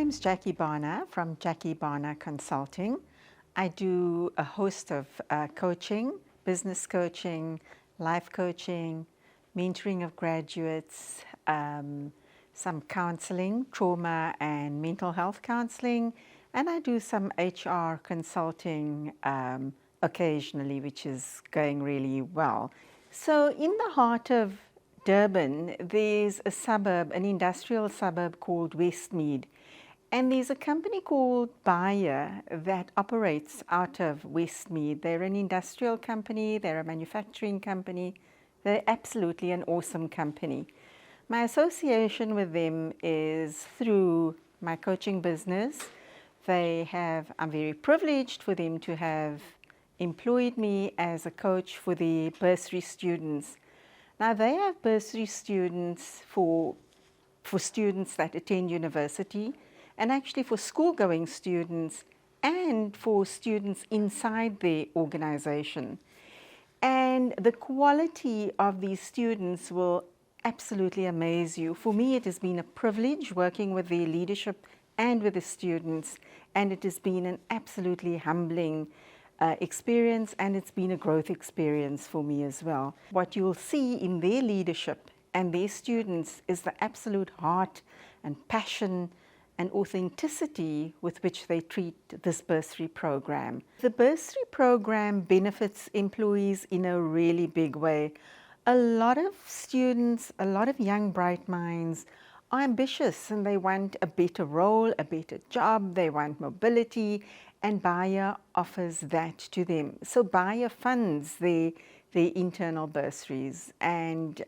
name's Jacquie Bhana from Jacquie Bhana Consulting. I do a host of coaching, business coaching, life coaching, mentoring of graduates, some counseling, trauma and mental health counseling, and I do some HR consulting occasionally, which is going really well. So in the heart of Durban, there's a suburb, an industrial suburb called Westmead. And there's a company called Beier that operates out of Westmead. They're an industrial company, they're a manufacturing company, they're absolutely an awesome company. My association with them is through my coaching business. I'm very privileged for them to have employed me as a coach for the bursary students. Now they have bursary students for students that attend university, and actually for school-going students and for students inside the organization. And the quality of these students will absolutely amaze you. For me, it has been a privilege working with the leadership and with the students, and it has been an absolutely humbling experience, and it's been a growth experience for me as well. What you'll see in their leadership and their students is the absolute heart and passion and authenticity with which they treat this bursary program. The bursary program benefits employees in a really big way. A lot of students, a lot of young bright minds are ambitious and they want a better role, a better job, they want mobility, and Beier offers that to them. So Beier funds the internal bursaries, and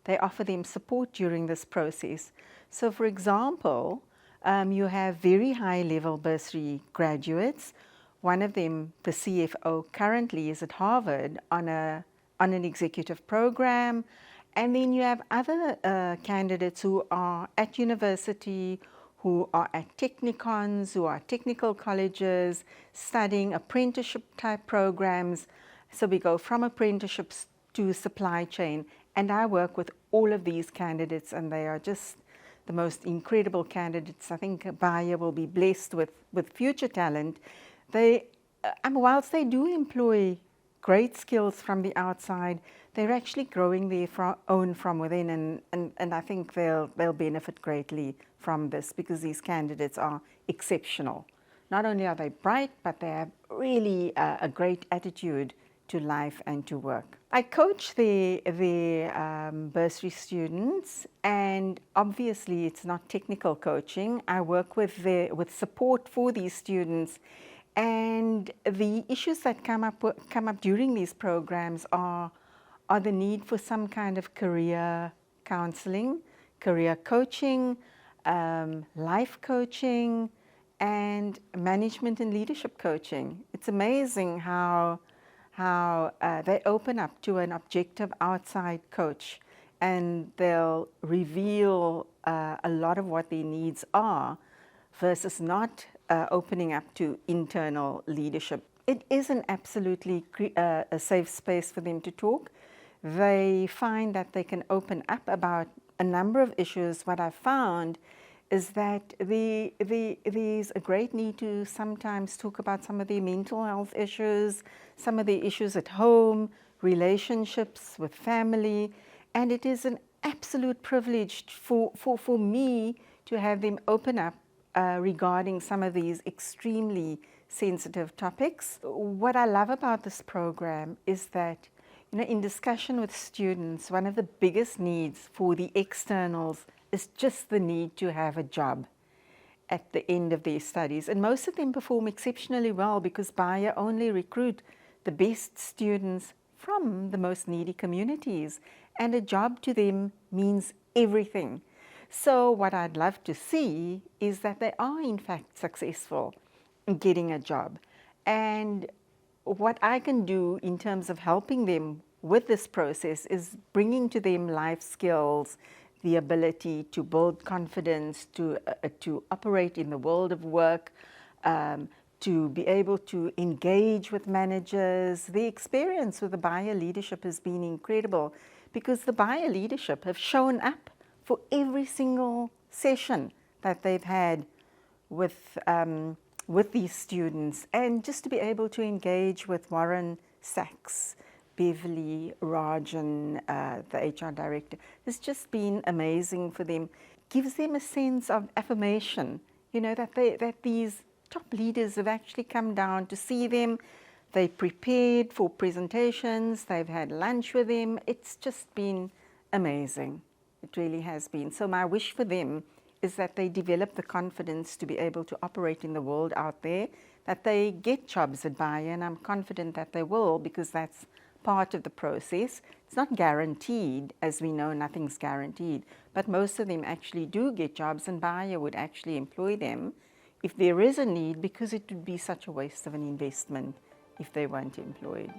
they offer them support during this process. So for example, you have very high-level bursary graduates. One of them, the CFO, currently is at Harvard on an executive program. And then you have other candidates who are at university, who are at technicons, who are technical colleges, studying apprenticeship-type programs. So we go from apprenticeships to supply chain. And I work with all of these candidates, and they are just the most incredible candidates. I think Beier will be blessed with future talent. Whilst they do employ great skills from the outside, they're actually growing their own from within, and I think they'll benefit greatly from this, because these candidates are exceptional. Not only are they bright, but they have really a great attitude to life and to work. I coach the bursary students, and obviously it's not technical coaching. I work with support for these students, and the issues that come up during these programs are the need for some kind of career counseling, career coaching, life coaching, and management and leadership coaching. It's amazing how they open up to an objective outside coach, and they'll reveal a lot of what their needs are versus not opening up to internal leadership. It is an absolutely a safe space for them to talk. They find that they can open up about a number of issues. What I've found is that there's a great need to sometimes talk about some of the mental health issues, some of the issues at home, relationships with family, and it is an absolute privilege for me to have them open up regarding some of these extremely sensitive topics. What I love about this program is that, in discussion with students, one of the biggest needs for the externals is just the need to have a job at the end of their studies. And most of them perform exceptionally well because Beier only recruit the best students from the most needy communities. And a job to them means everything. So what I'd love to see is that they are in fact successful in getting a job. And what I can do in terms of helping them with this process is bringing to them life skills, the ability to build confidence, to operate in the world of work, to be able to engage with managers. The experience with the Beier leadership has been incredible, because the Beier leadership have shown up for every single session that they've had with these students, and just to be able to engage with Warren Sachs, Beverly, Rajan, the HR director, has just been amazing for them. Gives them a sense of affirmation, you know, that these top leaders have actually come down to see them. They prepared for presentations, they've had lunch with them. It's just been amazing. It really has been. So my wish for them is that they develop the confidence to be able to operate in the world out there, that they get jobs at Beier, and I'm confident that they will, because that's part of the process. It's not guaranteed, as we know, nothing's guaranteed, but most of them actually do get jobs, and Beier would actually employ them if there is a need, because it would be such a waste of an investment if they weren't employed.